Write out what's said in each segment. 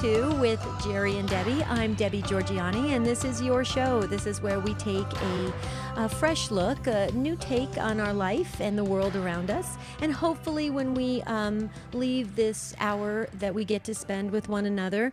Two with Jerry and Debbie. I'm Debbie Georgiani, and this is your show. This is where we take a fresh look, a new take on our life and the world around us. And hopefully when we leave this hour that we get to spend with one another,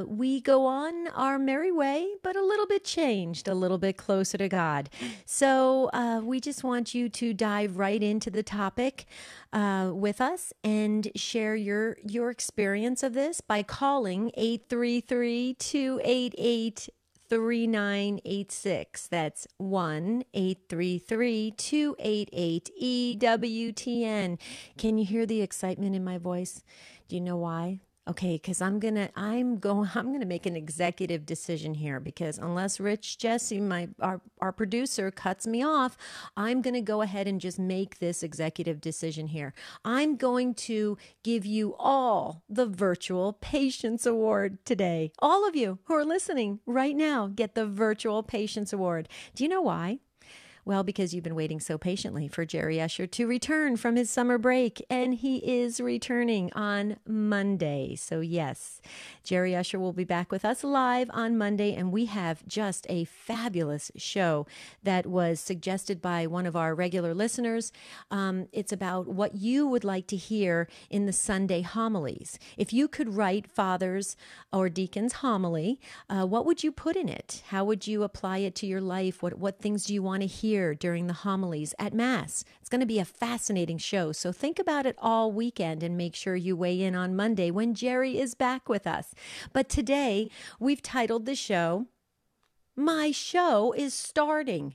we go on our merry way, but a little bit changed, a little bit closer to God. So we just want you to dive right into the topic with us and share your experience of this by calling 833-288-3986. That's 1-833-288-EWTN. Can you hear the excitement in my voice? Do you know why? Okay, because I'm gonna make an executive decision here, because unless Rich Jesse, our producer, cuts me off, I'm gonna go ahead and just make this executive decision here. I'm going to give you all the virtual patience award today. All of you who are listening right now get the virtual patience award. Do you know why? Well, because you've been waiting so patiently for Jerry Usher to return from his summer break, and he is returning on Monday. So yes, Jerry Usher will be back with us live on Monday, and we have just a fabulous show that was suggested by one of our regular listeners. It's about what you would like to hear in the Sunday homilies. If you could write Father's or Deacon's homily, what would you put in it? How would you apply it to your life? What things do you want to hear during the homilies at Mass? It's going to be a fascinating show. So think about it all weekend and make sure you weigh in on Monday when Jerry is back with us. But today we've titled the show, My Show is Starting.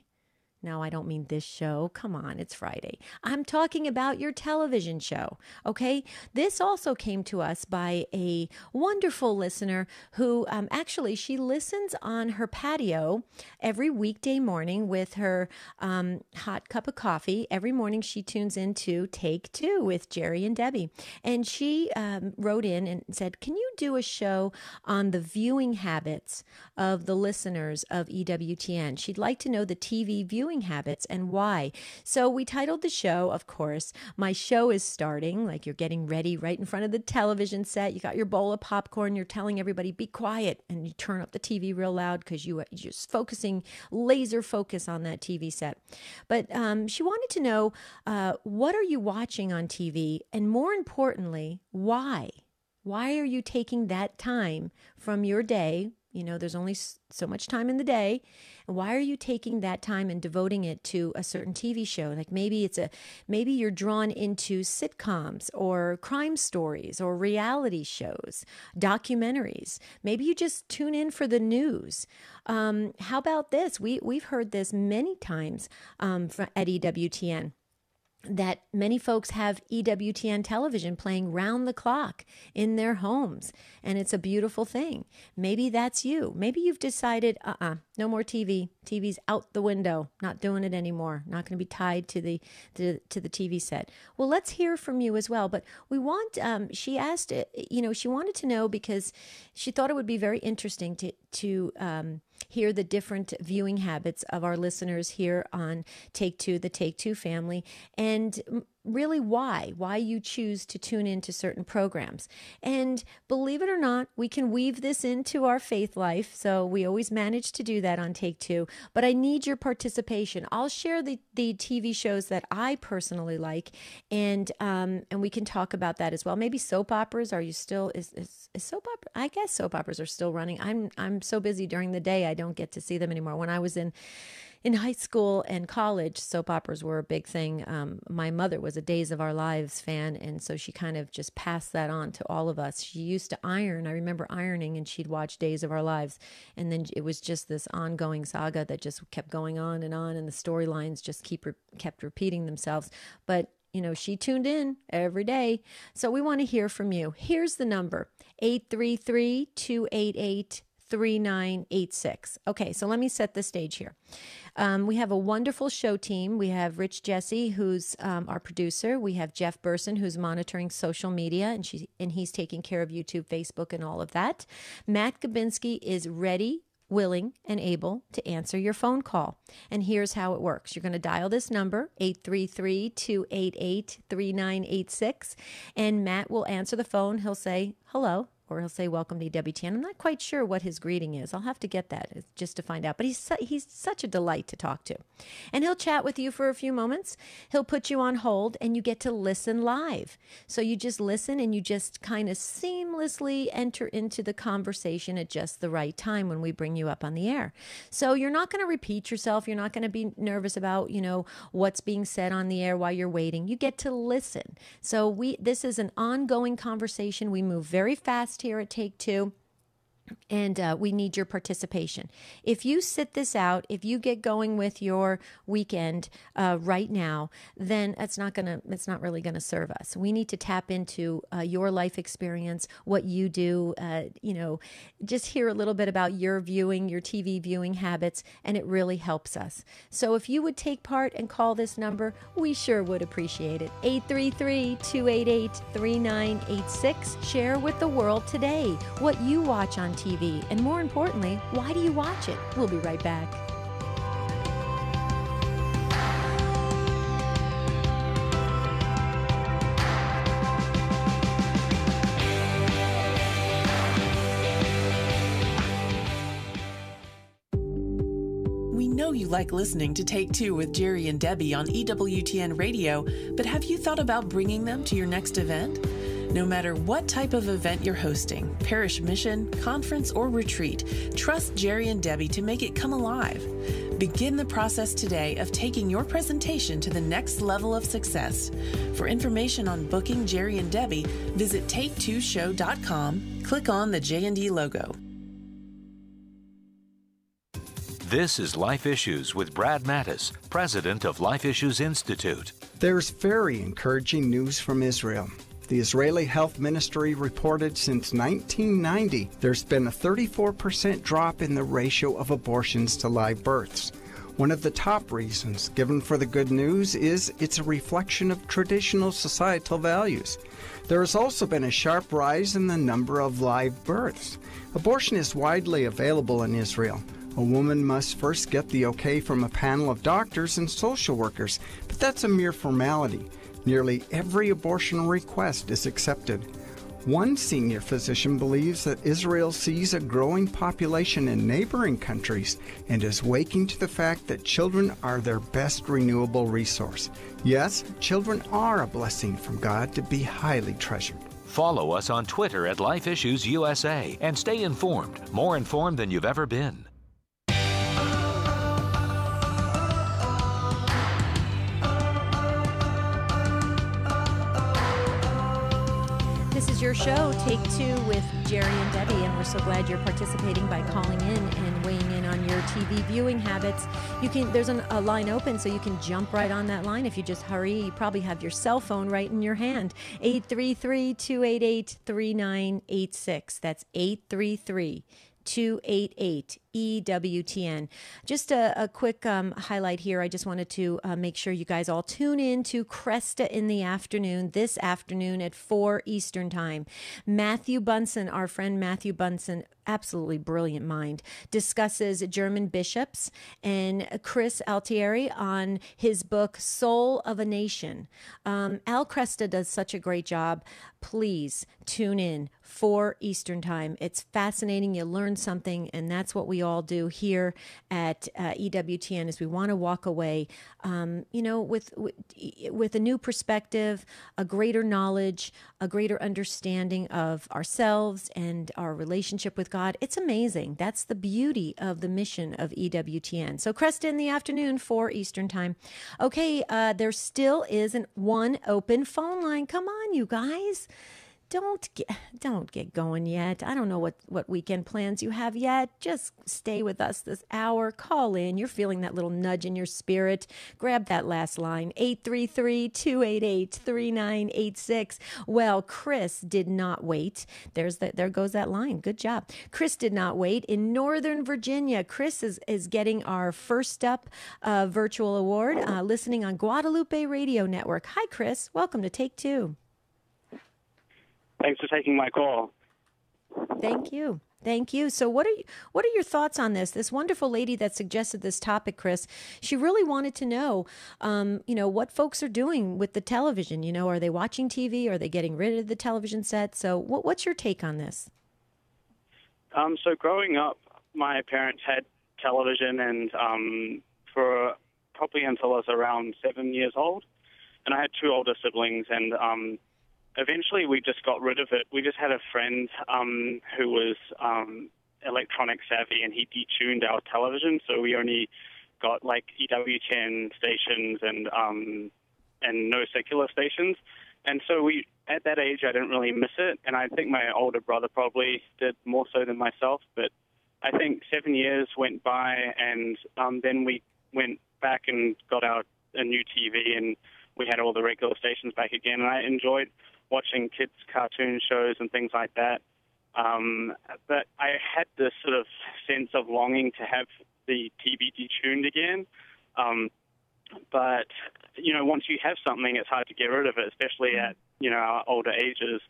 No, I don't mean this show. Come on, it's Friday. I'm talking about your television show, okay? This also came to us by a wonderful listener who actually, she listens on her patio every weekday morning with her hot cup of coffee. Every morning she tunes into Take Two with Jerry and Debbie. And she wrote in and said, can you do a show on the viewing habits of the listeners of EWTN? She'd like to know the TV viewing habits and why. So we titled the show, of course, My Show is Starting, like you're getting ready right in front of the television set. You got your bowl of popcorn. You're telling everybody, be quiet. And you turn up the TV real loud because you're just focusing, laser focus on that TV set. But she wanted to know, what are you watching on TV? And more importantly, why? Why are you taking that time from your day? You know, there's only so much time in the day. And why are you taking that time and devoting it to a certain TV show? Like maybe you're drawn into sitcoms or crime stories or reality shows, documentaries. Maybe you just tune in for the news. How about this? We've heard this many times at EWTN. That many folks have EWTN television playing round the clock in their homes. And it's a beautiful thing. Maybe that's you. Maybe you've decided, no more TV. TV's out the window. Not doing it anymore. Not going to be tied to the TV set. Well, let's hear from you as well. But we want, she asked, she wanted to know because she thought it would be very interesting to hear the different viewing habits of our listeners here on Take Two, the Take Two family, and really why you choose to tune into certain programs. And believe it or not, we can weave this into our faith life. So we always manage to do that on Take Two, but I need your participation. I'll share the TV shows that I personally like, and we can talk about that as well. Maybe soap operas. Are you still, is soap opera? I guess soap operas are still running. I'm so busy during the day, I don't get to see them anymore. When I was in high school and college, soap operas were a big thing. My mother was a Days of Our Lives fan, and so she kind of just passed that on to all of us. She used to iron. I remember ironing, and she'd watch Days of Our Lives, and then it was just this ongoing saga that just kept going on, and the storylines just kept repeating themselves. But she tuned in every day. So we want to hear from you. Here's the number, 833-288-3986. Okay, so let me set the stage here. We have a wonderful show team. We have Rich Jesse, who's our producer. We have Jeff Burson, who's monitoring social media, and he's taking care of YouTube, Facebook, and all of that. Matt Gabinski is ready, willing, and able to answer your phone call. And here's how it works. You're going to dial this number, 833-288-3986, and Matt will answer the phone. He'll say hello, or he'll say, welcome to EWTN. I'm not quite sure what his greeting is. I'll have to get that just to find out. But he's such a delight to talk to. And he'll chat with you for a few moments. He'll put you on hold, and you get to listen live. So you just listen, and you just kind of seamlessly enter into the conversation at just the right time when we bring you up on the air. So you're not going to repeat yourself. You're not going to be nervous about, what's being said on the air while you're waiting. You get to listen. So this is an ongoing conversation. We move very fast here at Take Two. And we need your participation. If you sit this out, if you get going with your weekend right now, then it's not really gonna serve us. We need to tap into your life experience, what you do. Just hear a little bit about your TV viewing habits, and it really helps us. So if you would take part and call this number, we sure would appreciate it. 833-288-3986. Share with the world today what you watch on TV, and more importantly, why do you watch it? We'll be right back. We know you like listening to Take Two with Jerry and Debbie on EWTN Radio, but have you thought about bringing them to your next event? No matter what type of event you're hosting, parish mission, conference, or retreat, trust Jerry and Debbie to make it come alive. Begin the process today of taking your presentation to the next level of success. For information on booking Jerry and Debbie, visit take2show.com, click on the J&D logo. This is Life Issues with Brad Mattis, president of Life Issues Institute. There's very encouraging news from Israel. The Israeli Health Ministry reported since 1990, there's been a 34% drop in the ratio of abortions to live births. One of the top reasons given for the good news is it's a reflection of traditional societal values. There has also been a sharp rise in the number of live births. Abortion is widely available in Israel. A woman must first get the okay from a panel of doctors and social workers, but that's a mere formality. Nearly every abortion request is accepted. One senior physician believes that Israel sees a growing population in neighboring countries and is waking to the fact that children are their best renewable resource. Yes, children are a blessing from God to be highly treasured. Follow us on Twitter at Life Issues USA and stay informed, more informed than you've ever been. This is your show, Take Two with Jerry and Debbie, and we're so glad you're participating by calling in and weighing in on your TV viewing habits. There's a line open, so you can jump right on that line if you just hurry. You probably have your cell phone right in your hand. 833-288-3986. That's 833-288 EWTN. Just a quick highlight here. I just wanted to make sure you guys all tune in to Cresta in the afternoon, this afternoon at 4 Eastern Time. Matthew Bunson, our friend Matthew Bunson, absolutely brilliant mind, discusses German bishops, and Chris Altieri on his book, Soul of a Nation. Al Cresta does such a great job. Please tune in, 4 Eastern Time. It's fascinating. You learn something, and that's what we all do here at EWTN, is we want to walk away, with a new perspective, a greater knowledge, a greater understanding of ourselves and our relationship with God. It's amazing. That's the beauty of the mission of EWTN. So Cresta in the afternoon, 4 Eastern Time. Okay, there still isn't one open phone line. Come on, you guys. Don't get going yet. I don't know what weekend plans you have yet. Just stay with us this hour. Call in. You're feeling that little nudge in your spirit. Grab that last line, 833-288-3986. Well, Chris did not wait. There goes that line. Good job. Chris did not wait. In Northern Virginia, Chris is getting our First Up virtual award, listening on Guadalupe Radio Network. Hi, Chris. Welcome to Take Two. Thanks for taking my call. Thank you. So what are your thoughts on this? This wonderful lady that suggested this topic, Chris, she really wanted to know, what folks are doing with the television. Are they watching TV? Are they getting rid of the television set? So what's your take on this? So growing up, my parents had television, and for probably until I was around 7 years old, and I had two older siblings, and eventually we just got rid of it. We just had a friend who was electronic savvy, and he detuned our television, so we only got like EWTN stations and no secular stations. And so at that age, I didn't really miss it, and I think my older brother probably did more so than myself. But I think 7 years went by, and then we went back and got a new TV, and we had all the regular stations back again. And I enjoyed watching kids' cartoon shows and things like that. But I had this sort of sense of longing to have the TV detuned again. But, once you have something, it's hard to get rid of it, especially at, our older ages.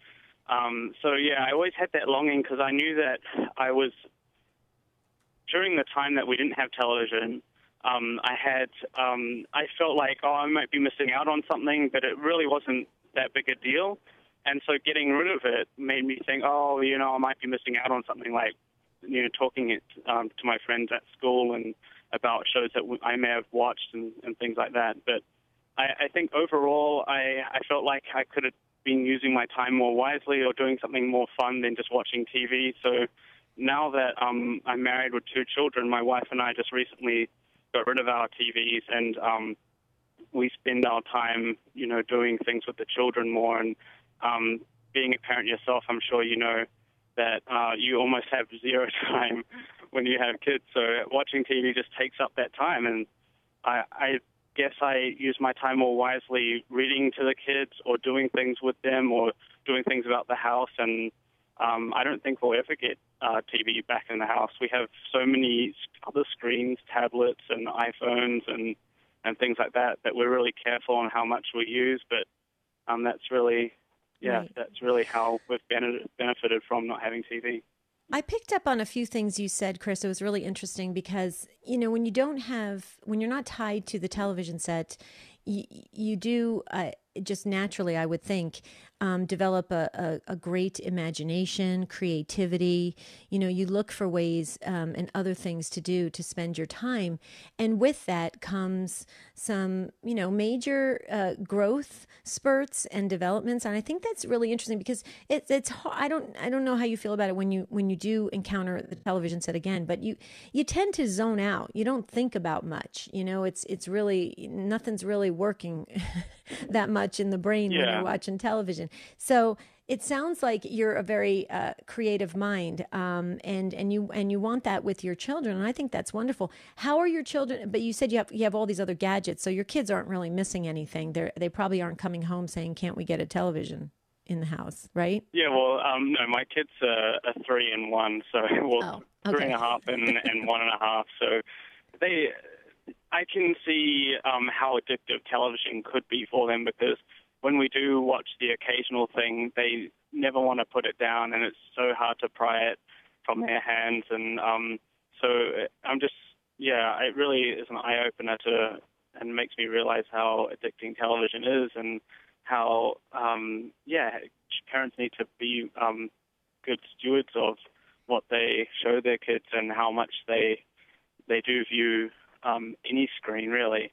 I always had that longing because I knew that during the time that we didn't have television, I felt like, I might be missing out on something, but it really wasn't that big a deal. And so getting rid of it made me think, I might be missing out on something, like, talking to my friends at school and about shows that I may have watched and things like that. But I think overall I felt like I could have been using my time more wisely or doing something more fun than just watching TV. So now that I'm married with two children, my wife and I just recently got rid of our TVs, and we spend our time, doing things with the children more. And being a parent yourself, I'm sure you know that you almost have zero time when you have kids. So watching TV just takes up that time. And I guess I use my time more wisely reading to the kids or doing things with them or doing things about the house. And I don't think we'll ever get TV back in the house. We have so many other screens, tablets and iPhones and things like that we're really careful on how much we use. But that's really... Right. That's really how we've benefited from not having TV. I picked up on a few things you said, Chris. It was really interesting because, when you're not tied to the television set, you do just naturally, I would think, develop a great imagination, creativity. You look for ways and other things to do to spend your time. And with that comes some, major growth spurts and developments. And I think that's really interesting because it's I don't know how you feel about it when you do encounter the television set again, but you tend to zone out. You don't think about much. It's really, nothing's really working that much in the brain when you're watching television. So it sounds like you're a very creative mind, and you want that with your children, and I think that's wonderful. How are your children? But you said you have all these other gadgets, so your kids aren't really missing anything. They probably aren't coming home saying, "Can't we get a television in the house?" Right? Yeah. Well, no, my kids are 3 and 1, so 3.5 and 1.5. So I can see how addictive television could be for them, because when we do watch the occasional thing, they never want to put it down, and it's so hard to pry it from their hands. And so I'm just, it really is an eye-opener and makes me realize how addicting television is, and how, parents need to be good stewards of what they show their kids and how much they do view any screen, really.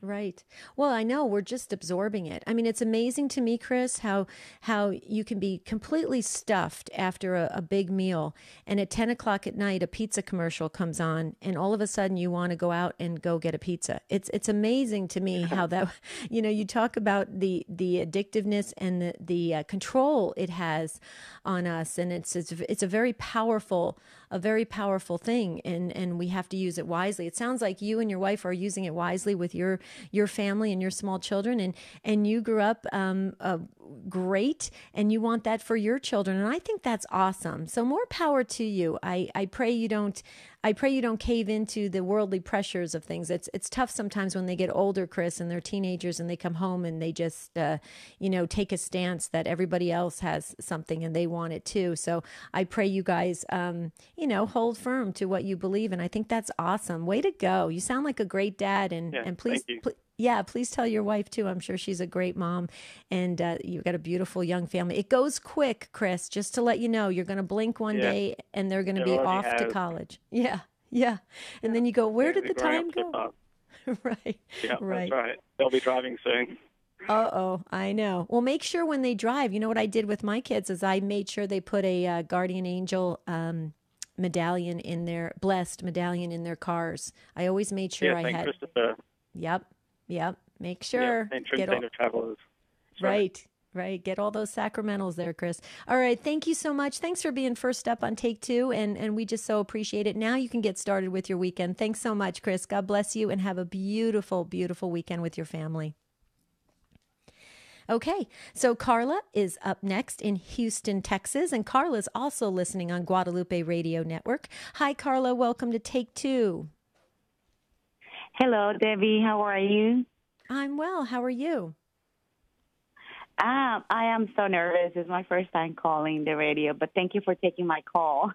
Right. Well, I know we're just absorbing it. I mean, it's amazing to me, Chris, how you can be completely stuffed after a big meal, and at 10 o'clock at night, a pizza commercial comes on, and all of a sudden you want to go out and go get a pizza. It's amazing to me how that, you talk about the addictiveness and the control it has on us, and it's a very powerful thing, and we have to use it wisely. It sounds like you and your wife are using it wisely with your family and your small children, and you grew up great, and you want that for your children, and I think that's awesome. So more power to you. I pray you don't cave into the worldly pressures of things. It's tough sometimes when they get older, Chris, and they're teenagers and they come home and they just take a stance that everybody else has something and they want it too. So I pray you guys hold firm to what you believe, and I think that's awesome. Way to go. You sound like a great dad, and please Yeah, please tell your wife too. I'm sure she's a great mom, and you've got a beautiful young family. It goes quick, Chris. Just to let you know, you're going to blink one Yeah. day, and they're going to It be already off to has. college. Yeah, yeah. And then you go, where did They're the growing time up so go? fast. Right. Yeah, Right. that's right. They'll be driving soon. Uh-oh, I know. Well, make sure when they drive, you know what I did with my kids is I made sure they put a guardian angel medallion in their blessed medallion in their cars. I always made sure Yeah, I St. had. Christopher. Yep. Make Yeah, sure. patron Get saint all, of travelers. That's right. Get all those sacramentals there, Chris. All right. Thank you so much. Thanks for being first up on Take Two, and we just so appreciate it. Now you can get started with your weekend. Thanks so much, Chris. God bless you, and have a beautiful, beautiful weekend with your family. Okay, so Carla is up next in Houston, Texas, and Carla's also listening on Guadalupe Radio Network. Hi, Carla. Welcome to Take Two. Hello, Debbie. How are you? I'm well. How are you? I am so nervous. It's my first time calling the radio, but thank you for taking my call.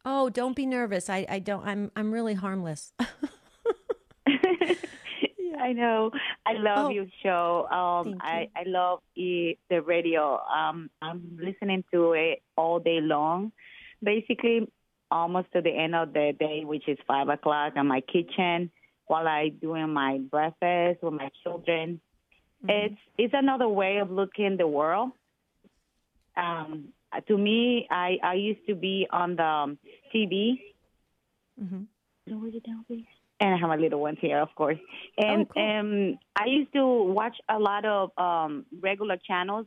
Oh, don't be nervous. I don't. I'm really harmless. I know. I love your show. Thank you. I love the radio. I'm listening to it all day long, basically almost to the end of the day, which is 5 o'clock in my kitchen while I doing my breakfast with my children. Mm-hmm. It's another way of looking the world. To me, I used to be on the TV. Mm-hmm. And I have my little ones here, of course. And cool. I used to watch a lot of regular channels.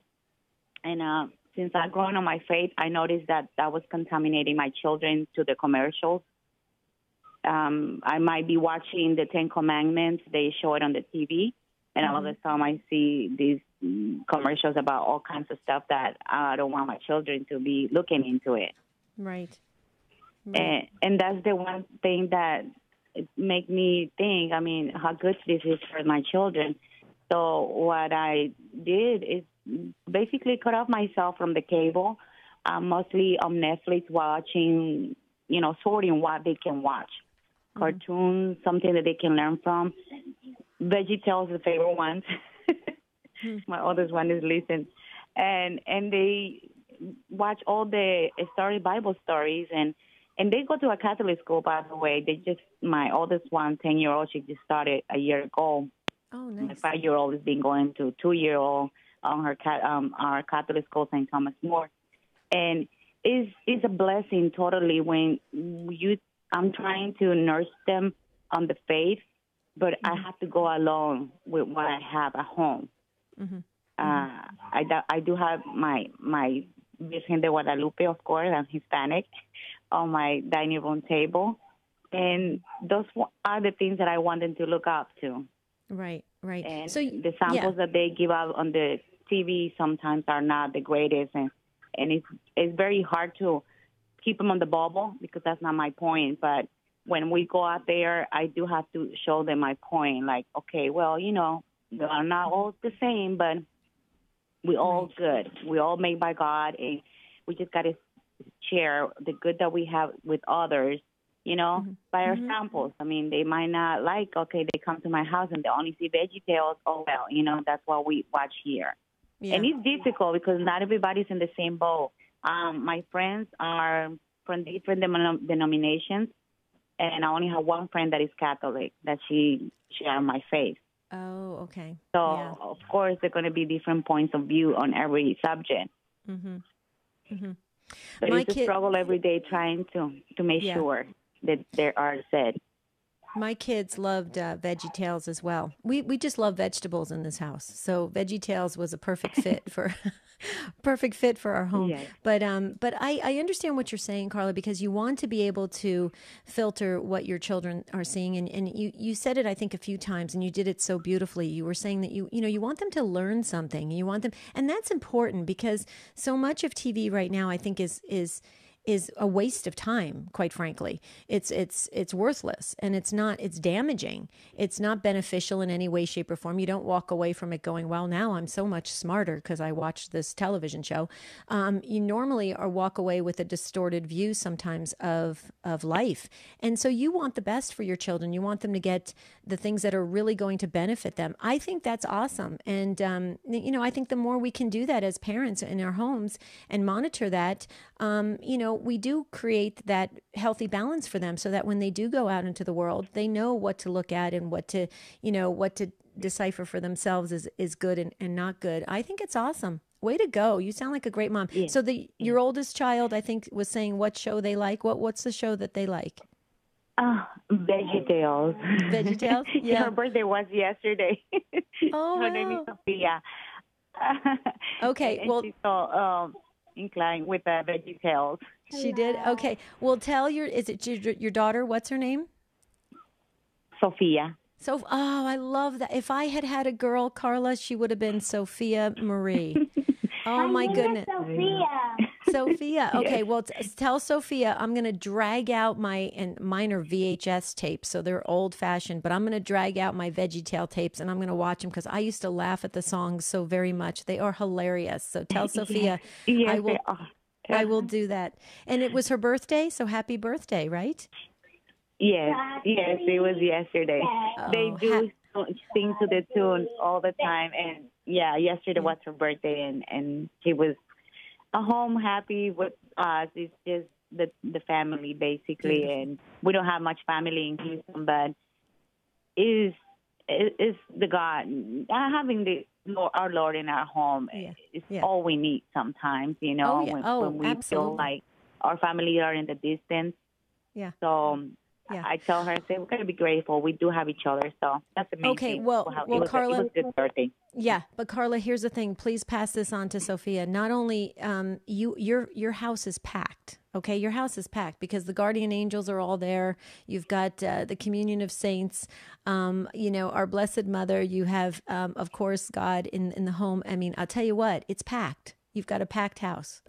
And since I've grown on my faith, I noticed that was contaminating my children to the commercials. I might be watching the Ten Commandments. They show it on the TV. And all of a sudden I see these commercials about all kinds of stuff that I don't want my children to be looking into it. Right. And that's the one thing that it make me think, I mean, how good this is for my children. So what I did is basically cut off myself from the cable. I'm mostly on Netflix watching, sorting what they can watch. Cartoons, something that they can learn from. VeggieTales is the favorite one. My oldest one is listen. And they watch all the Bible stories and they go to a Catholic school, by the way. My oldest one, 10-year-old, she just started a year ago. Oh, nice. My 5-year-old has been going to 2-year-old on our Catholic school, St. Thomas More. And it's a blessing totally when I'm trying to nurse them on the faith, but I have to go along with what I have at home. Mm-hmm. I do have my Virgen de Guadalupe, of course. I'm Hispanic, on my dining room table. And those are the things that I want them to look up to. Right. And so the samples that they give out on the TV sometimes are not the greatest. And it's very hard to keep them on the bubble because that's not my point. But when we go out there, I do have to show them my point. Like, okay, well, they are not all the same, but we're all good. We all made by God, and we just got to share the good that we have with others, by our samples. I mean, they might not they come to my house and they only see VeggieTales. Oh, well, that's what we watch here. Yeah. And it's difficult because not everybody's in the same boat. My friends are from different denominations, and I only have one friend that is Catholic, that she shares my faith. Oh, okay. So, of course, there are going to be different points of view on every subject. Mm-hmm. Mm-hmm. So it's a struggle every day trying to make sure that they are said. My kids loved VeggieTales as well. We just love vegetables in this house, so VeggieTales was a perfect fit for our home. Yes. But I understand what you're saying, Carla, because you want to be able to filter what your children are seeing, and you said it I think a few times, and you did it so beautifully. You were saying that you want them to learn something, and you want them, and that's important because so much of TV right now I think is is a waste of time, quite frankly. It's worthless, and it's damaging. It's not beneficial in any way, shape, or form. You don't walk away from it going, well, now I'm so much smarter because I watched this television show. You normally walk away with a distorted view sometimes of life. And so you want the best for your children. You want them to get the things that are really going to benefit them. I think that's awesome. And, I think the more we can do that as parents in our homes and monitor that, we do create that healthy balance for them so that when they do go out into the world, they know what to look at and what to decipher for themselves is good and not good. I think it's awesome. Way to go. You sound like a great mom. Yeah. So your oldest child, I think, was saying what show they like. What's the show that they like? VeggieTales. VeggieTales? Yeah. Her birthday was yesterday. Oh, her name is Sophia. Okay, and well, she's so inclined with VeggieTales. She did? Okay. Well, is it your daughter? What's her name? Sophia. I love that. If I had a girl, Carla, she would have been Sophia Marie. Oh, my goodness. Sophia. Okay, well, tell Sophia I'm going to drag out and mine are VHS tapes, so they're old-fashioned, but I'm going to drag out my VeggieTale tapes, and I'm going to watch them because I used to laugh at the songs so very much. They are hilarious. So tell Sophia I will do that. And it was her birthday, so happy birthday, right? Yes, it was yesterday. Oh, they do sing to the tune all the time, and yesterday was her birthday, and she was home happy with us. It's just the family basically, and we don't have much family in Houston, but is the God having our Lord in our home is all we need sometimes, when we absolutely. feel like our family are in the distance. Yeah. So I tell her, I say, we're going to be grateful. We do have each other. So that's the main thing. Okay, well, Carla. It was a good birthday. Yeah, but Carla, here's the thing. Please pass this on to Sophia. Not only your house is packed. Okay, your house is packed because the guardian angels are all there. You've got the communion of saints. Our Blessed Mother. You have, of course, God in the home. I mean, I'll tell you what, it's packed. You've got a packed house.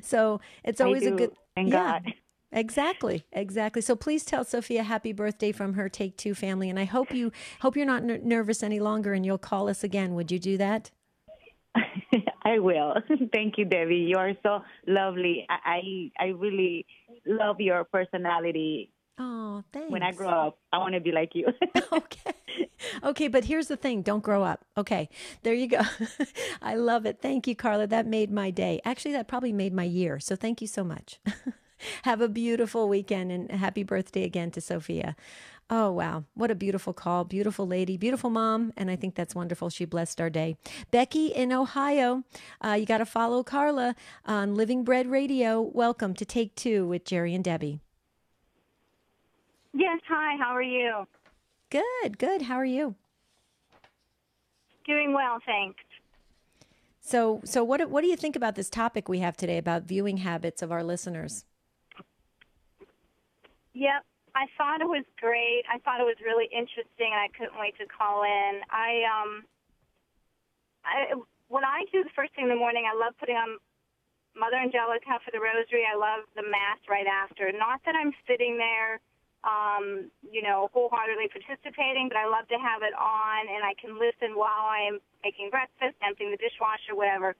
So it's always a good. Thank God. Exactly. So please tell Sophia happy birthday from her Take Two family, and I hope you're not nervous any longer, and you'll call us again. Would you do that? I will. Thank you, Debbie. You are so lovely. I really love your personality. Oh, thanks. When I grow up, I want to be like you. Okay, but here's the thing. Don't grow up. Okay, there you go. I love it. Thank you, Carla. That made my day. Actually, that probably made my year. So thank you so much. Have a beautiful weekend, and happy birthday again to Sophia. Oh, wow. What a beautiful call. Beautiful lady, beautiful mom. And I think that's wonderful. She blessed our day. Becky in Ohio, you got to follow Carla on Living Bread Radio. Welcome to Take Two with Jerry and Debbie. Yes. Hi. How are you? Good. How are you? Doing well, thanks. So what do you think about this topic we have today about viewing habits of our listeners? Yep. I thought it was great. I thought it was really interesting, and I couldn't wait to call in. What I do the first thing in the morning, I love putting on Mother Angelica for the Rosary. I love the Mass right after. Not that I'm sitting there, wholeheartedly participating, but I love to have it on, and I can listen while I'm making breakfast, emptying the dishwasher, whatever.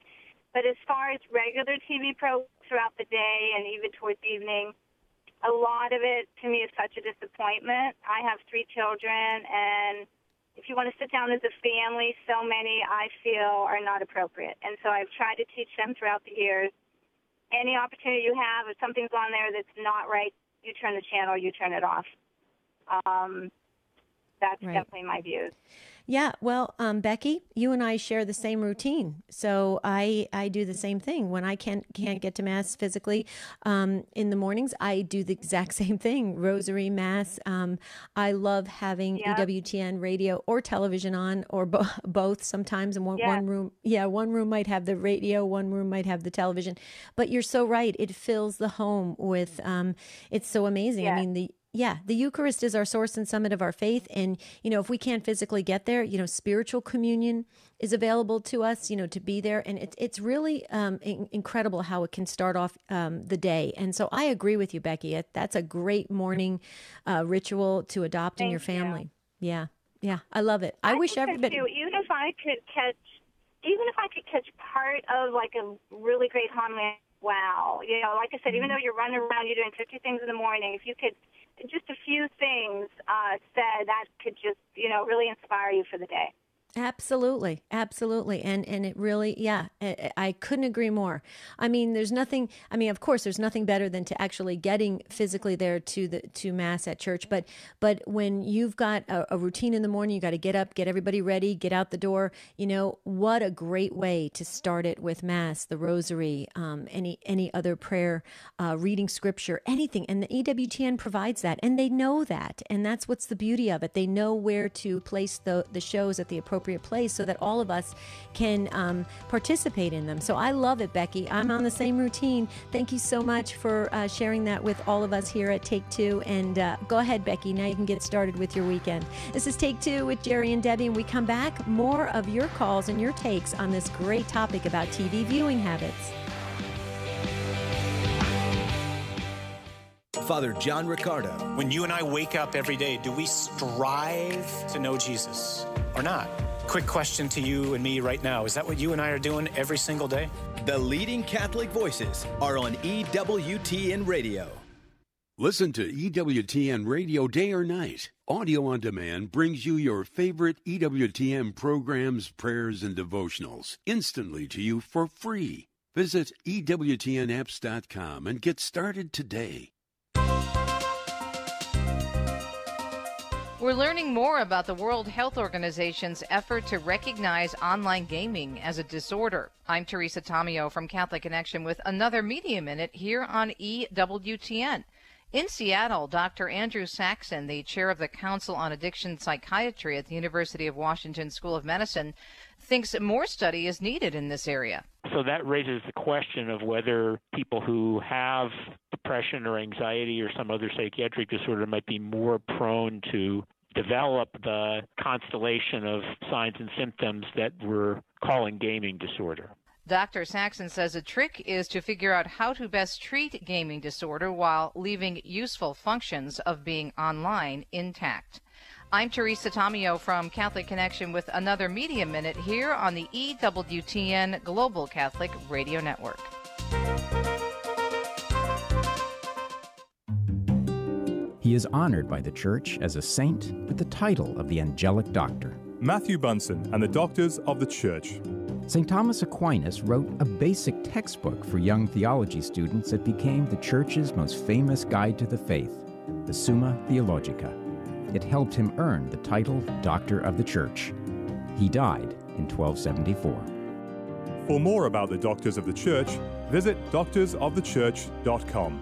But as far as regular TV programs throughout the day and even towards evening, a lot of it, to me, is such a disappointment. I have 3 children, and if you want to sit down as a family, so many I feel are not appropriate. And so I've tried to teach them throughout the years, any opportunity you have, if something's on there that's not right, you turn the channel, you turn it off. That's right. Definitely my views. Yeah, well, Becky, you and I share the same routine. So I do the same thing. When I can't get to Mass physically in the mornings, I do the exact same thing, Rosary, Mass. I love having EWTN radio or television on, or both sometimes. And one room might have the radio, one room might have the television. But you're so right. It fills the home with, it's so amazing. I mean, Yeah, the Eucharist is our source and summit of our faith. And, if we can't physically get there, spiritual communion is available to us, to be there. And it's really incredible how it can start off the day. And so I agree with you, Becky. That's a great morning ritual to adopt in your family. Yeah. Yeah, I love it. I wish everybody... Even if I could catch part of like a really great homily, wow. Like I said, even though you're running around, you're doing 50 things in the morning, if you could, just a few things said, that could just, really inspire you for the day. Absolutely. Absolutely. And it really, I couldn't agree more. Of course, there's nothing better than to actually getting physically there to Mass at church. But when you've got a routine in the morning, you got to get up, get everybody ready, get out the door. What a great way to start it with Mass, the Rosary, any other prayer, reading Scripture, anything. And the EWTN provides that, and they know that. And that's what's the beauty of it. They know where to place the shows at the appropriate place so that all of us can participate in them. So I love it, Becky. I'm on the same routine. Thank you so much for sharing that with all of us here at Take Two. And go ahead, Becky. Now you can get started with your weekend. This is Take Two with Jerry and Debbie, and we come back. More of your calls and your takes on this great topic about TV viewing habits. Father John Riccardo. When you and I wake up every day, do we strive to know Jesus or not? Quick question to you and me right now. Is that what you and I are doing every single day? The leading Catholic voices are on EWTN Radio. Listen to EWTN Radio day or night. Audio on demand brings you your favorite EWTN programs, prayers, and devotionals instantly to you for free. Visit EWTNapps.com and get started today. We're learning more about the World Health Organization's effort to recognize online gaming as a disorder. I'm Teresa Tomeo from Catholic Connection with another Media Minute here on EWTN. In Seattle, Dr. Andrew Saxon, the chair of the Council on Addiction Psychiatry at the University of Washington School of Medicine, thinks more study is needed in this area. So that raises the question of whether people who have depression or anxiety or some other psychiatric disorder might be more prone to develop the constellation of signs and symptoms that we're calling gaming disorder. Dr. Saxon says a trick is to figure out how to best treat gaming disorder while leaving useful functions of being online intact. I'm Teresa Tomeo from Catholic Connection with another Media Minute here on the EWTN Global Catholic Radio Network. He is honored by the Church as a saint with the title of the Angelic Doctor. Matthew Bunson and the Doctors of the Church. St. Thomas Aquinas wrote a basic textbook for young theology students that became the Church's most famous guide to the faith, the Summa Theologica. It helped him earn the title Doctor of the Church. He died in 1274. For more about the Doctors of the Church, visit doctorsofthechurch.com.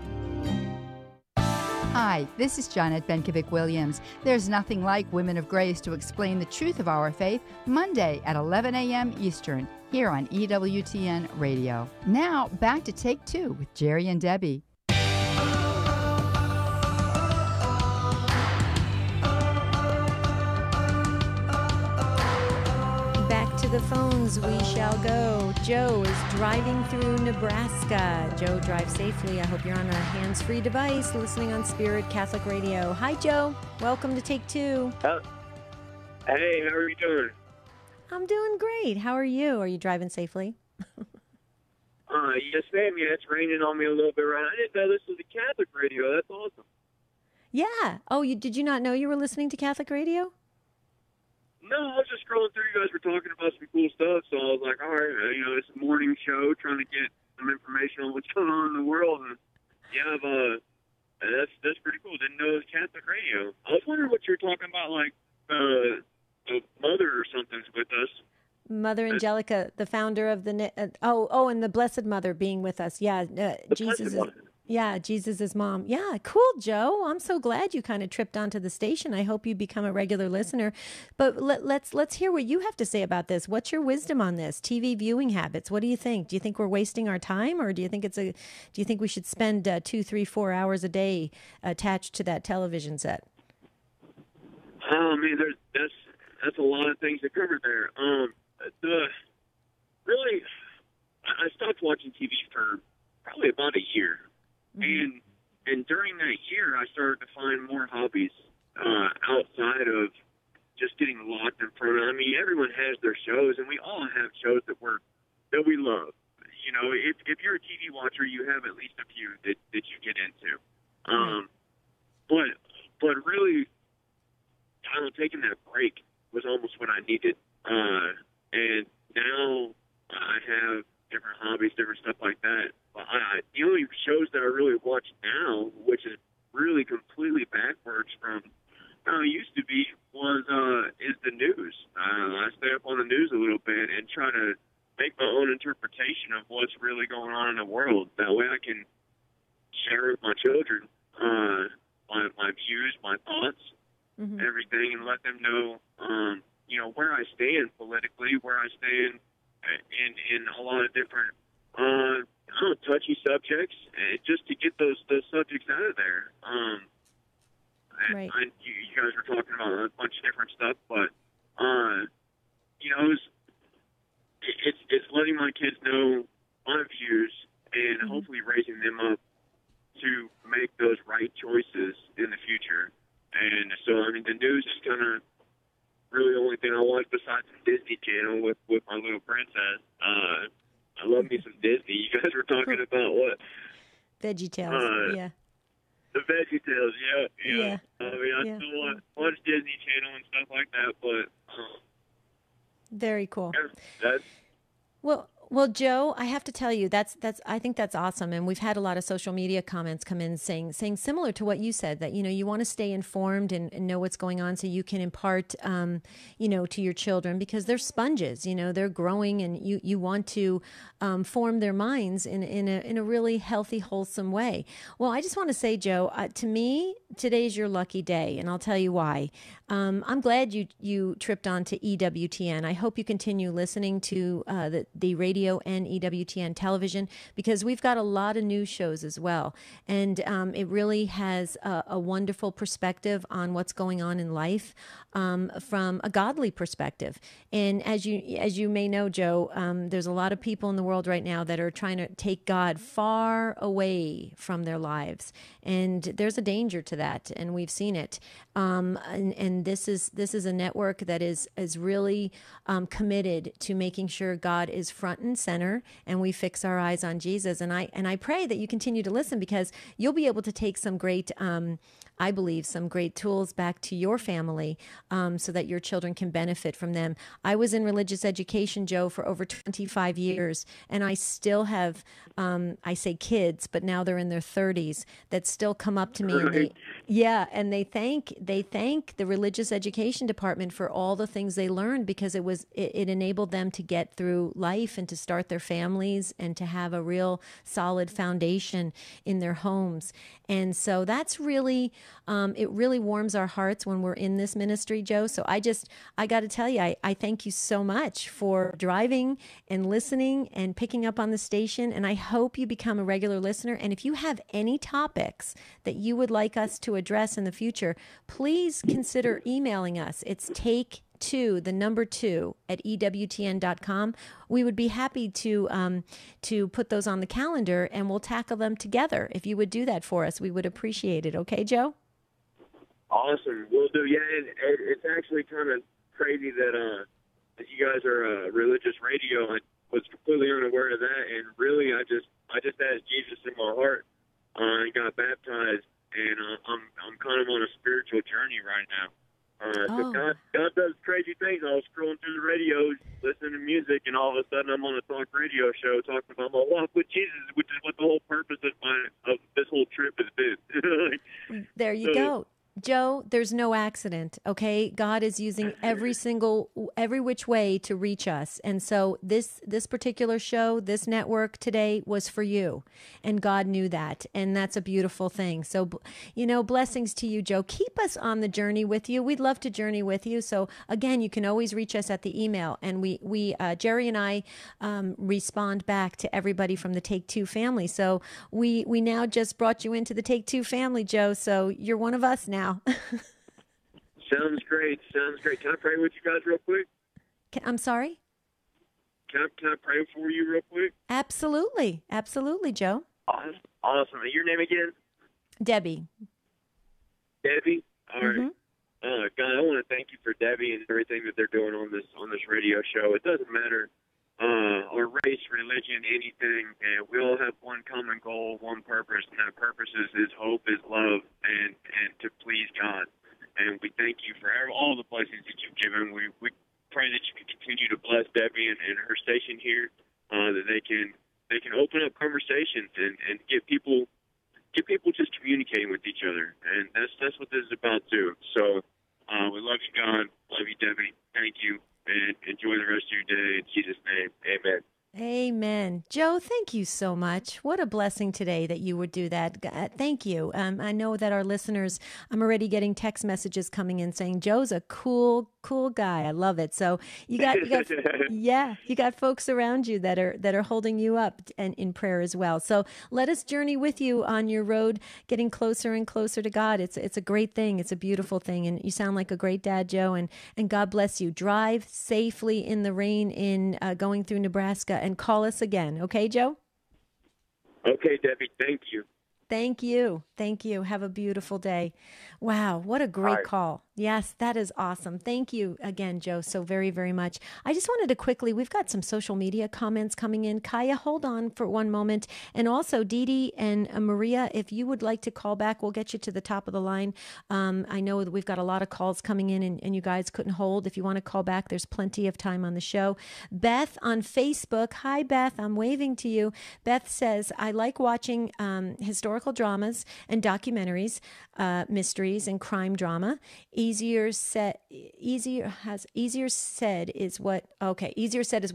Hi, this is Janet Benkovic-Williams. There's nothing like Women of Grace to explain the truth of our faith, Monday at 11 a.m. Eastern, here on EWTN Radio. Now, back to Take Two with Jerry and Debbie. Back to the phones we shall go. Joe is driving through Nebraska. Joe, drive safely. I hope you're on a hands-free device listening on Spirit Catholic Radio. Hi, Joe. Welcome to Take Two. Hey, how are you doing? I'm doing great. How are you? Are you driving safely? Yes, ma'am. Yeah, it's raining on me a little bit right now. I didn't know this was the Catholic radio. That's awesome. Yeah. Oh, did you not know you were listening to Catholic radio? No, I was just scrolling through. You guys were talking about some cool stuff, so I was like, all right, it's a morning show trying to get some information on what's going on in the world. And yeah, that's pretty cool. Didn't know it was Catholic radio. I was wondering what you were talking about, like the mother or something's with us. Mother Angelica, the founder of the and the Blessed Mother being with us. Yeah, Jesus is. Yeah, Jesus' mom. Yeah, cool, Joe. I'm so glad you kind of tripped onto the station. I hope you become a regular listener. But let's hear what you have to say about this. What's your wisdom on this? TV viewing habits. What do you think? Do you think we're wasting our time, or do you think we should spend 2, 3, 4 hours a day attached to that television set? I mean, that's a lot of things to cover there. I stopped watching TV for probably about a year. And during that year, I started to find more hobbies outside of just getting locked in front of. I mean, everyone has their shows, and we all have shows that we love. You know, if you're a TV watcher, you have at least a few that you get into. But really, taking that break was almost what I needed. And now I have different hobbies, different stuff like that. The only shows that I really watch now, which is really completely backwards from how it used to be, is the news. I stay up on the news a little bit and try to make my own interpretation of what's really going on in the world. That way I can share with my children my views, my thoughts, everything, and let them know, where I stand politically, where I stand in a lot of different touchy subjects, just to get those subjects out of there. Right. You guys were talking about a bunch of different stuff, but it's letting my kids know my views and hopefully raising them up to make those right choices in the future. And so, I mean, the news is kind of really the only thing I watch besides the Disney Channel with my little princess. I love me some Disney. You guys were talking about what? VeggieTales, yeah. The VeggieTales, yeah. I mean, I still watch Disney Channel and stuff like that, but... Very cool. That's... Well, Joe, I have to tell you, I think that's awesome. And we've had a lot of social media comments come in saying similar to what you said, that, you want to stay informed and know what's going on so you can impart, to your children, because they're sponges, they're growing, and you want to form their minds in a really healthy, wholesome way. Well, I just want to say, Joe, to me, today's your lucky day, and I'll tell you why. I'm glad you tripped on to EWTN. I hope you continue listening to the radio and EWTN television, because we've got a lot of news shows as well. And it really has a wonderful perspective on what's going on in life from a godly perspective. And as you may know, Joe, there's a lot of people in the world right now that are trying to take God far away from their lives. And there's a danger to that, and we've seen it. And this is a network that is really committed to making sure God is front and center, and we fix our eyes on Jesus. And I pray that you continue to listen, because you'll be able to take some great, I believe, some great tools back to your family, so that your children can benefit from them. I was in religious education, Joe, for over 25 years, and I still have, I say kids, but now they're in their 30s, that still come up to me. Right. And they thank the religious education department for all the things they learned, because it enabled them to get through life and to start their families and to have a real solid foundation in their homes. And so that's really, it really warms our hearts when we're in this ministry, Joe. So I got to tell you, I thank you so much for driving and listening and picking up on the station. And I hope you become a regular listener. And if you have any topics that you would like us to address in the future, please consider emailing us. It's take2 at EWTN.com. We would be happy to put those on the calendar, and we'll tackle them together. If you would do that for us, we would appreciate it. Okay, Joe? Awesome. We'll do. Yeah, and it's actually kind of crazy that you guys are religious radio. I was completely unaware of that, and really, I just asked Jesus in my heart and got baptized, and I'm kind of on a spiritual journey right now. So God does crazy things. I was scrolling through the radio, listening to music, and all of a sudden I'm on a talk radio show talking about my walk with Jesus, which is what the whole purpose of this whole trip has been. There you go. Joe, there's no accident, okay? God is using every single every which way to reach us. And so this particular show, this network today was for you. And God knew that. And that's a beautiful thing. So, blessings to you, Joe. Keep us on the journey with you. We'd love to journey with you. So again, you can always reach us at the email. And we Jerry and I respond back to everybody from the Take Two family. So we now just brought you into the Take Two family, Joe. So you're one of us now. Sounds great. Can I pray with you guys real quick? I'm sorry? Can I pray for you real quick? Absolutely, Joe. Awesome. Your name again? Debbie. Debbie? All right. Mm-hmm. God, I want to thank you for Debbie and everything that they're doing on this radio show. It doesn't matter our race, religion, anything, and we all have one common goal, one purpose, and that purpose is hope, is love, and to please God. And we thank you for all the blessings that you've given. We pray that you can continue to bless Debbie and her station here, that they can open up conversations and get people just communicating with each other. And that's what this is about too. So we love you, God. Love you, Debbie. Thank you, and enjoy the rest of your day. In Jesus' name, amen. Amen. Joe, thank you so much. What a blessing today that you would do that. Thank you. I know that our listeners, I'm already getting text messages coming in saying, Joe's a cool guy. I love it. So you got you got folks around you that are holding you up and in prayer as well. So let us journey with you on your road, getting closer and closer to God. It's a great thing. It's a beautiful thing. And you sound like a great dad, Joe, and God bless you. Drive safely in the rain in going through Nebraska. And call us again. Okay, Joe? Okay, Debbie. Thank you. Thank you. Thank you. Have a beautiful day. Wow, what a great call. Yes, that is awesome. Thank you again, Joe, so very, very much. I just wanted to quickly, we've got some social media comments coming in. Kaya, hold on for one moment. And also, Dee Dee and Maria, if you would like to call back, we'll get you to the top of the line. I know that we've got a lot of calls coming in and you guys couldn't hold. If you want to call back, there's plenty of time on the show. Beth on Facebook. Hi, Beth. I'm waving to you. Beth says, I like watching historical dramas and documentaries, mysteries and crime drama. Easier said is what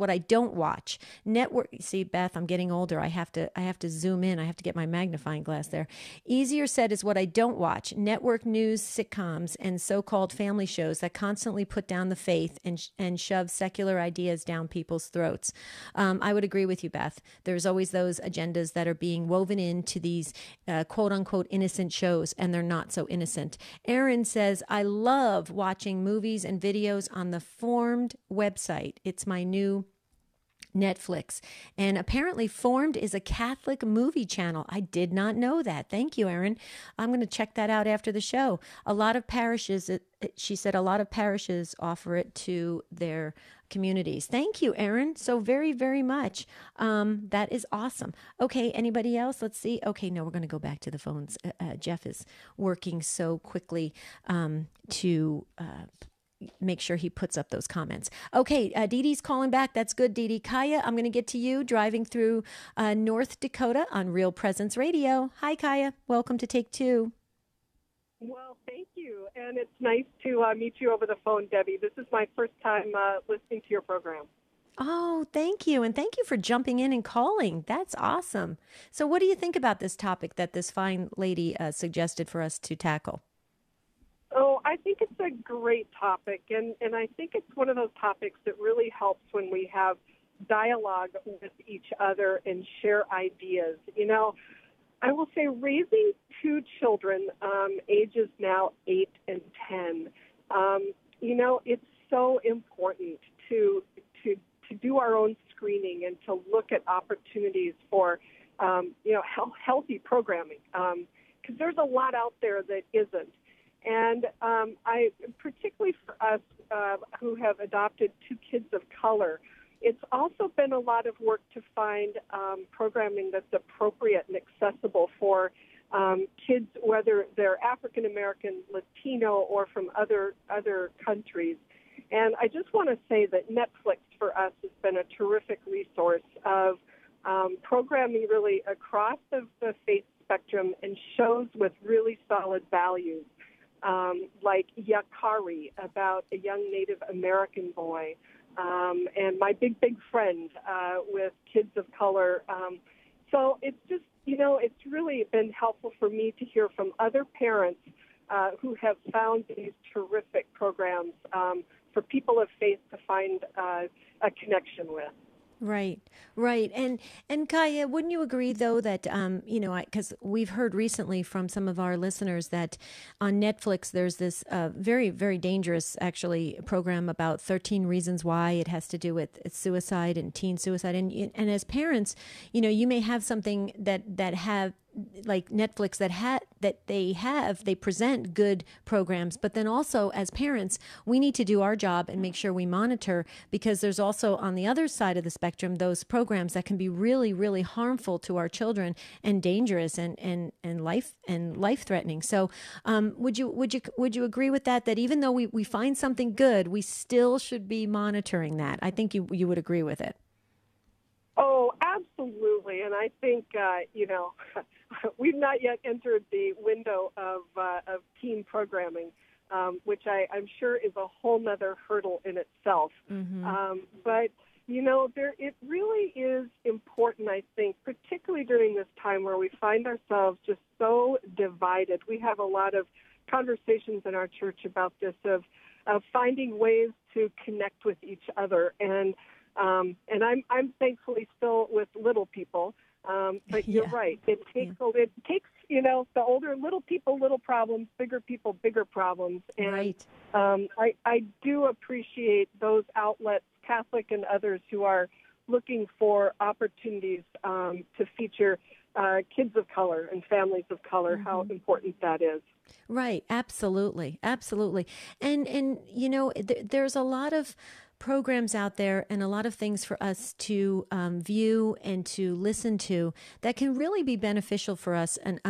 I don't watch. Network. See, Beth, I'm getting older. I have to zoom in. I have to get my magnifying glass there. Easier said is what I don't watch. Network news, sitcoms, and so-called family shows that constantly put down the faith and shove secular ideas down people's throats. I would agree with you, Beth. There's always those agendas that are being woven into these quote unquote innocent shows, and they're not so innocent. Aaron says, I love watching movies and videos on the Formed website. It's my new Netflix. And apparently Formed is a Catholic movie channel. I did not know that. Thank you, Aaron. I'm going to check that out after the show. A lot of parishes, she said, a lot of parishes offer it to their communities. Thank you, Aaron, so very, very much. That is awesome. Okay, anybody else? Let's see. Okay, no, we're going to go back to the phones. Jeff is working so quickly to make sure he puts up those comments. Okay, Dee Dee's calling back. That's good, Dee Dee. Kaya, I'm going to get to you driving through North Dakota on Real Presence Radio. Hi, Kaya. Welcome to Take Two. Well, thank you. And it's nice to meet you over the phone, Debbie. This is my first time listening to your program. Oh, thank you. And thank you for jumping in and calling. That's awesome. So what do you think about this topic that this fine lady suggested for us to tackle? Oh, I think it's a great topic. And I think it's one of those topics that really helps when we have dialogue with each other and share ideas. You know, I will say raising two children, ages now 8 and 10, you know, it's so important to do our own screening and to look at opportunities for, you know, healthy programming, because there's a lot out there that isn't. And I, particularly for us who have adopted two kids of color, it's also been a lot of work to find programming that's appropriate and accessible for kids, whether they're African American, Latino, or from other countries. And I just want to say that Netflix for us has been a terrific resource of programming really across the faith spectrum and shows with really solid values. like Yakari, about a young Native American boy, and My Big Friend with kids of color. So it's just, it's really been helpful for me to hear from other parents who have found these terrific programs for people of faith to find a connection with. Right. And Kaya, wouldn't you agree though that because we've heard recently from some of our listeners that on Netflix there's this very, very dangerous actually program about 13 reasons why. It has to do with suicide and teen suicide, and as parents, you may have something that have like Netflix they present good programs, but then also as parents we need to do our job and make sure we monitor, because there's also on the other side of the spectrum those programs that can be really, really harmful to our children and dangerous and life threatening. So would you agree with that even though we find something good, we still should be monitoring that? I think you would agree with it. Oh, absolutely. And I think, we've not yet entered the window of teen programming, which I'm sure is a whole nother hurdle in itself. Mm-hmm. But, it really is important, I think, particularly during this time where we find ourselves just so divided. We have a lot of conversations in our church about this, of finding ways to connect with each other. And I'm thankfully still with little people, but you're right. It takes the older little people, little problems, bigger people, bigger problems. And right. I do appreciate those outlets, Catholic and others, who are looking for opportunities to feature kids of color and families of color. Mm-hmm. How important that is. Right. Absolutely. And there's a lot of programs out there and a lot of things for us to view and to listen to that can really be beneficial for us and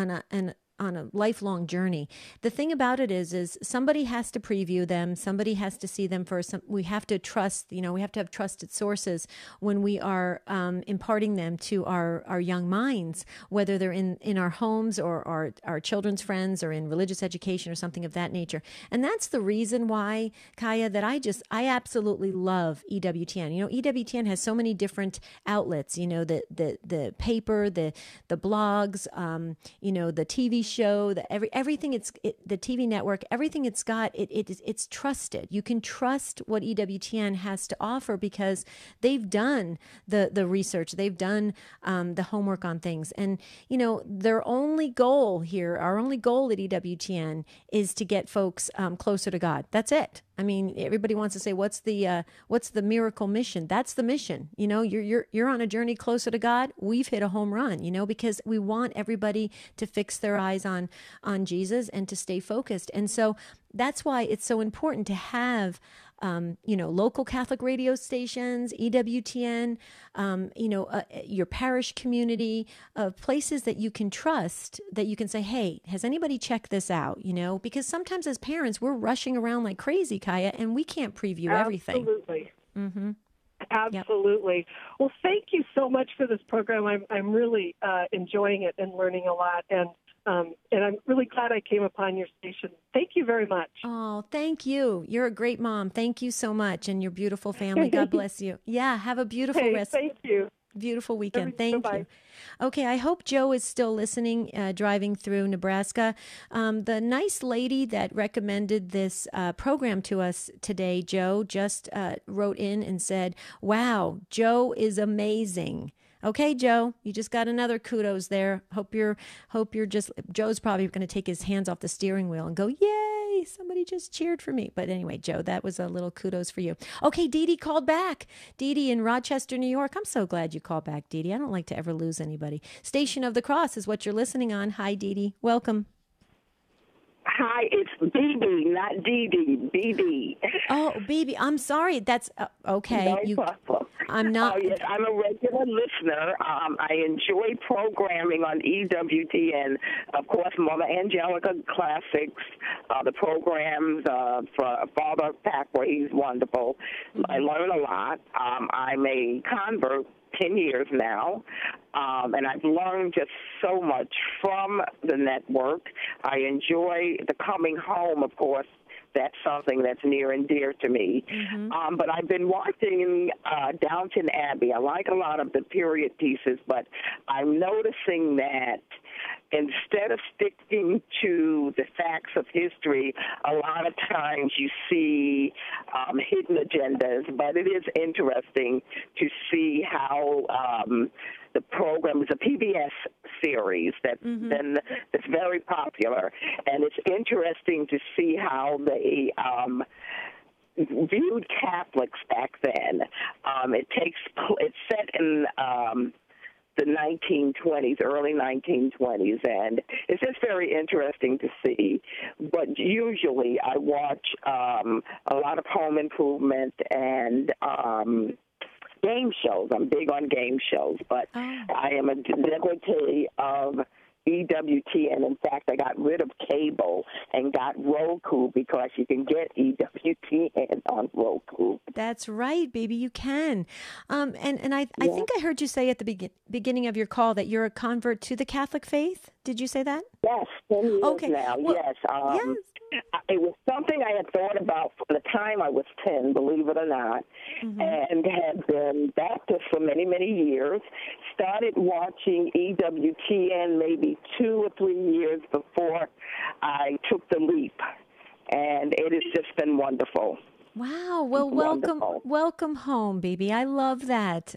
on a lifelong journey. The thing about it is somebody has to preview them. Somebody has to see them first. We have to trust, we have to have trusted sources when we are imparting them to our young minds, whether they're in our homes or our children's friends or in religious education or something of that nature. And that's the reason why, Kaya, that I absolutely love EWTN. EWTN has so many different outlets, the paper, the blogs, the TV show, everything the TV network, everything it's got, it's trusted. You can trust what EWTN has to offer because they've done the research, they've done the homework on things, and their only goal here, our only goal at EWTN, is to get folks closer to God. That's it. I mean, everybody wants to say, what's the miracle mission? That's the mission. You're on a journey closer to God. We've hit a home run, because we want everybody to fix their eyes on Jesus and to stay focused. And so that's why it's so important to have, local Catholic radio stations, EWTN, your parish community, places that you can trust, that you can say, hey, has anybody checked this out? Because sometimes as parents, we're rushing around like crazy, Kaya, and we can't preview everything. Absolutely. Mm-hmm. Absolutely. Yep. Well, thank you so much for this program. I'm really enjoying it and learning a lot. And I'm really glad I came upon your station. Thank you very much. Oh, thank you. You're a great mom. Thank you so much. And your beautiful family. God bless you. Yeah, have a beautiful rest. Thank you. Beautiful weekend. Thank you. Okay, I hope Joe is still listening, driving through Nebraska. The nice lady that recommended this program to us today, Joe, just wrote in and said, wow, Joe is amazing. Okay, Joe, you just got another kudos there. Hope you're just, Joe's probably going to take his hands off the steering wheel and go, yay, somebody just cheered for me. But anyway, Joe, that was a little kudos for you. Okay, Dee Dee called back. Dee Dee in Rochester, New York. I'm so glad you called back, Dee Dee. I don't like to ever lose anybody. Station of the Cross is what you're listening on. Hi, Dee Dee. Welcome. Hi, it's BB, not Dee Dee. BB. Oh, BB. I'm sorry. That's okay. No problem. I'm not. Oh, yes, I'm a regular listener. I enjoy programming on EWTN. Of course, Mother Angelica Classics, the programs for Father Packway. He's wonderful. Mm-hmm. I learn a lot. I'm a convert 10 years now, and I've learned just so much from the network. I enjoy the coming home, of course. That's something that's near and dear to me. But I've been watching Downton Abbey. I like a lot of the period pieces, but I'm noticing that instead of sticking to the facts of history, a lot of times you see hidden agendas. But it is interesting to see how the program is a PBS series that's very popular, and it's interesting to see how they viewed Catholics back then. It's set in the 1920s, early 1920s, and it's just very interesting to see. But usually I watch a lot of home improvement and game shows. I'm big on game shows, but I am a devotee of EWTN. In fact, I got rid of cable and got Roku because you can get EWTN on Roku. That's right, baby. You can. And I think I heard you say at the beginning of your call that you're a convert to the Catholic faith. Did you say that? Yes, 10 years now. Well, yes. It was something I had thought about from the time I was 10, believe it or not, and had been Baptist for many, many years. Started watching EWTN maybe 2 or 3 years before I took the leap, and it has just been wonderful. Wow. Well, welcome home, baby. I love that.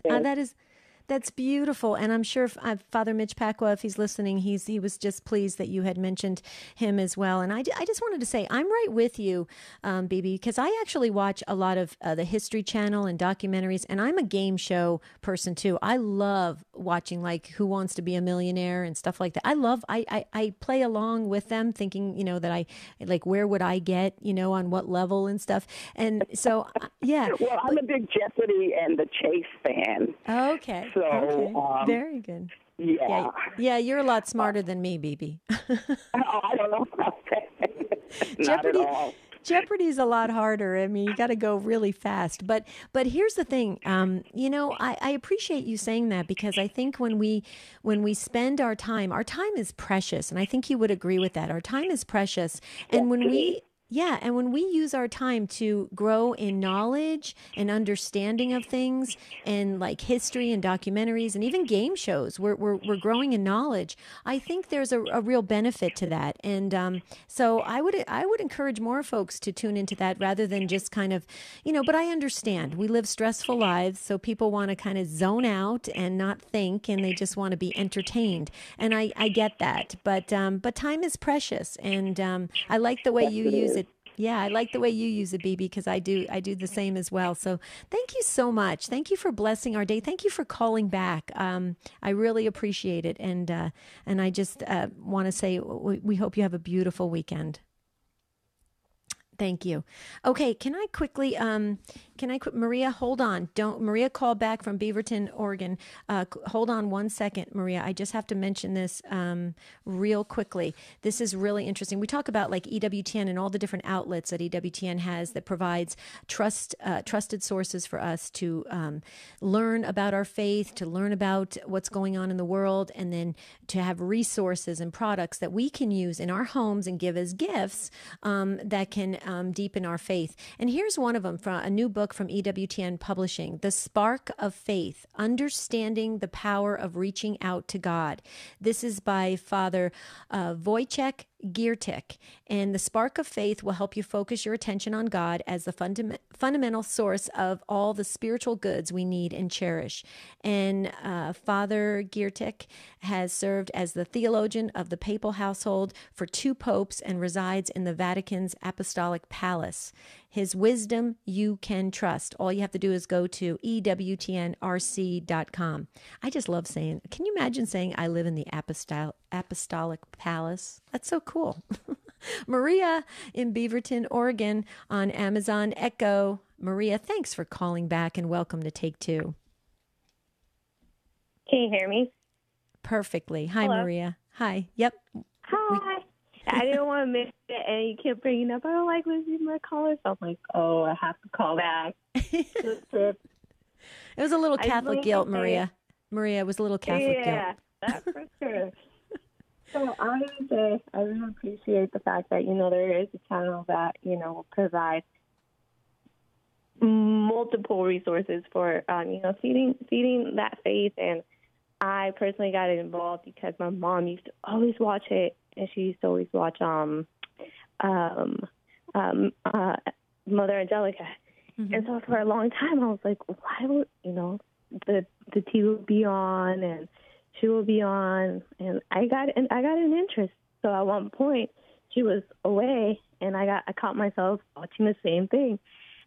That's beautiful. And I'm sure Father Mitch Pacwa, if he's listening, he was just pleased that you had mentioned him as well. And I just wanted to say, I'm right with you, Bibi, because I actually watch a lot of the History Channel and documentaries, and I'm a game show person too. I love watching like Who Wants to Be a Millionaire and stuff like that. I play along with them thinking, that I like, where would I get, on what level and stuff. And so, yeah. Well, I'm a big Jeopardy and the Chase fan. Okay. So, very good. Yeah, you're a lot smarter than me, Bibi. I don't know about that. Not at all. Jeopardy's a lot harder. I mean, you got to go really fast. But here's the thing. I appreciate you saying that, because I think when we spend our time is precious, and I think you would agree with that. Our time is precious, and when we use our time to grow in knowledge and understanding of things, and like history and documentaries and even game shows, we're growing in knowledge. I think there's a real benefit to that. And so I would encourage more folks to tune into that rather than just kind of, but I understand we live stressful lives. So people want to kind of zone out and not think, and they just want to be entertained. And I get that. But time is precious. And I like the way you use it. Yeah, I like the way you use it, Bibi, because I do the same as well. So thank you so much. Thank you for blessing our day. Thank you for calling back. I really appreciate it. And I just want to say we hope you have a beautiful weekend. Thank you. Okay, can I quickly, Maria, hold on. Maria called back from Beaverton, Oregon. Hold on 1 second, Maria. I just have to mention this real quickly. This is really interesting. We talk about like EWTN and all the different outlets that EWTN has that provides trusted sources for us to learn about our faith, to learn about what's going on in the world, and then to have resources and products that we can use in our homes and give as gifts that can deepen our faith. And here's one of them from a new book from EWTN Publishing, The Spark of Faith, Understanding the Power of Reaching Out to God. This is by Father Wojciech Giertych, and The Spark of Faith will help you focus your attention on God as the fundamental source of all the spiritual goods we need and cherish. And Father Giertych has served as the theologian of the papal household for 2 popes and resides in the Vatican's Apostolic Palace. His wisdom you can trust. All you have to do is go to EWTNRC.com. I just love saying, can you imagine saying I live in the Apostolic Palace? That's so cool. Maria in Beaverton, Oregon on Amazon Echo. Maria, thanks for calling back and welcome to Take Two. Can you hear me? Perfectly. Hi, Hello. Maria. Hi. Yep. Hi. I didn't want to miss it, and you kept bringing up, I don't like listening to my callers. So I'm like, oh, I have to call back. It was a little Catholic guilt, Maria. Maria, it was a little Catholic guilt. Yeah, that's for sure. So I would say I really appreciate the fact that, there is a channel that, provides multiple resources for, feeding that faith. And I personally got involved because my mom used to always watch it, and she used to always watch Mother Angelica. Mm-hmm. And so for a long time, I was like, why would, the TV would be on and she would be on, and I got an interest. So at one point, she was away, and I caught myself watching the same thing.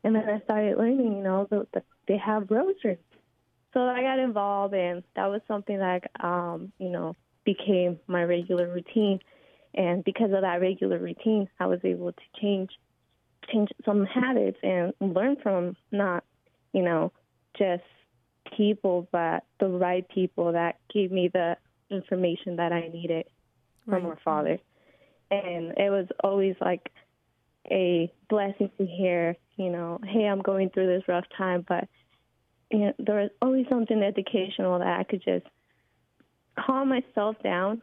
And then I started learning, they have rosaries. So I got involved, and that was something that, became my regular routine. And because of that regular routine, I was able to change some habits and learn from not, just people, but the right people that gave me the information that I needed from our Father. And it was always like a blessing to hear, hey, I'm going through this rough time, but there was always something educational that I could just calm myself down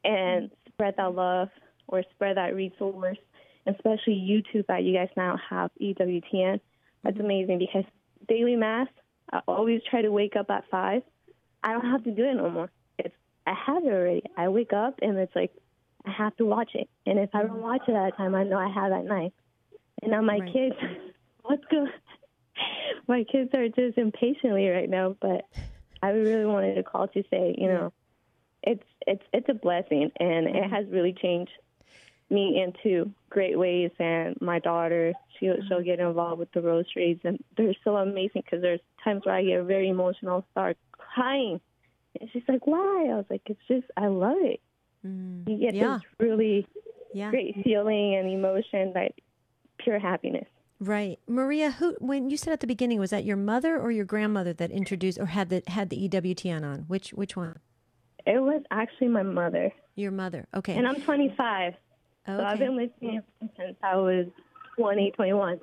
and spread that love or spread that resource, and especially YouTube that you guys now have, EWTN. That's amazing, because daily mass, I always try to wake up at 5. I don't have to do it no more. I have it already. I wake up, and it's like I have to watch it. And if I don't watch it at a time, I know I have at night. And now my kids, my kids are just impatiently right now, but I really wanted to call to say, it's a blessing, and it has really changed me into great ways. And my daughter, she'll get involved with the rosaries, and they're so amazing, because there's times where I get very emotional, start crying, and she's like, why? I was like, it's just, I love it. You get this really great feeling and emotion, that pure happiness. Right. Maria, when you said at the beginning, was that your mother or your grandmother that introduced or had the EWTN on? Which one? It was actually my mother. Your mother. Okay. And I'm 25. So I've been listening since I was 21.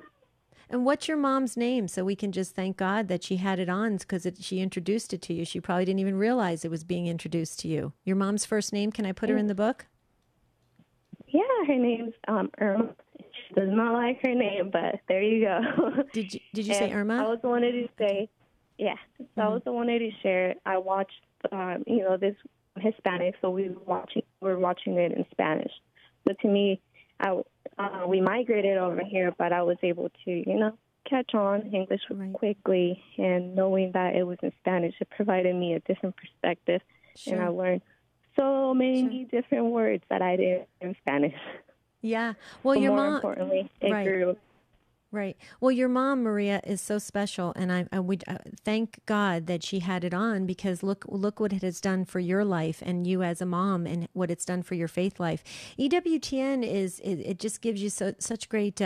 And what's your mom's name? So we can just thank God that she had it on, because she introduced it to you. She probably didn't even realize it was being introduced to you. Your mom's first name, can I put her in the book? Yeah, her name's Irma. She does not like her name, but there you go. Did you say Irma? I was the one to say, yeah. So I was the one to share. I watched, this Hispanic, so we were watching it in Spanish. So to me, we migrated over here, but I was able to, catch on English quickly, and knowing that it was in Spanish, it provided me a different perspective, and I learned so many different words that I did in Spanish. Yeah. Well, but your more mom, importantly, it grew. Right. Well, your mom, Maria, is so special, and I would thank God that she had it on, because look what it has done for your life and you as a mom, and what it's done for your faith life. EWTN it just gives you such great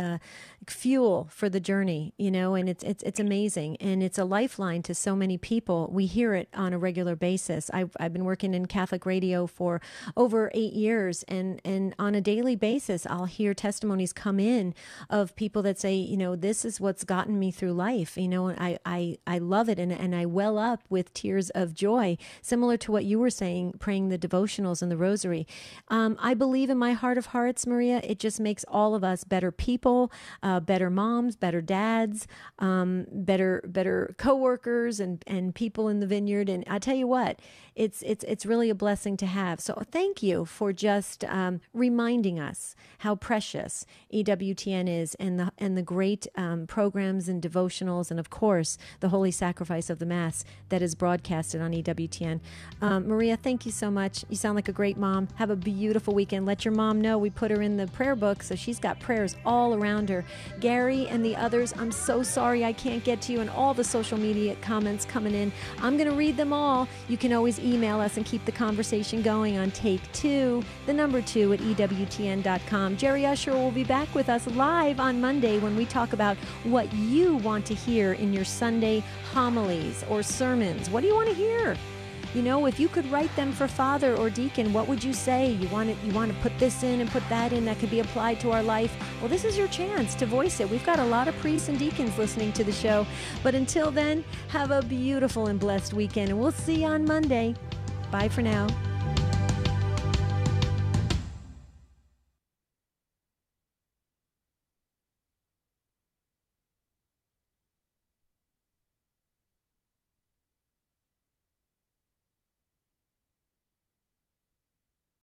fuel for the journey, and it's amazing, and it's a lifeline to so many people. We hear it on a regular basis. I've been working in Catholic radio for over 8 years, and on a daily basis, I'll hear testimonies come in of people that say, this is what's gotten me through life, and I love it, and I well up with tears of joy, similar to what you were saying, praying the devotionals and the rosary. I believe in my heart of hearts, Maria, it just makes all of us better people, better moms, better dads, better coworkers, and people in the vineyard. And I tell you what, it's really a blessing to have. So thank you for just reminding us how precious EWTN is, and the great programs and devotionals, and of course the holy sacrifice of the Mass that is broadcasted on EWTN. Maria, thank you so much. You sound like a great mom. Have a beautiful weekend. Let your mom know we put her in the prayer book, so she's got prayers all around her. Gary and the others, I'm so sorry I can't get to you, and all the social media comments coming in. I'm going to read them all. You can always email us and keep the conversation going on Take2, the number 2 at EWTN.com. Jerry Usher will be back with us live on Monday when we talk about what you want to hear in your Sunday homilies or sermons. What do you want to hear? If you could write them for father or deacon, what would you say? You want to put this in and put that in that could be applied to our life? Well, this is your chance to voice it. We've got a lot of priests and deacons listening to the show. But until then, have a beautiful and blessed weekend, and we'll see you on Monday. Bye for now.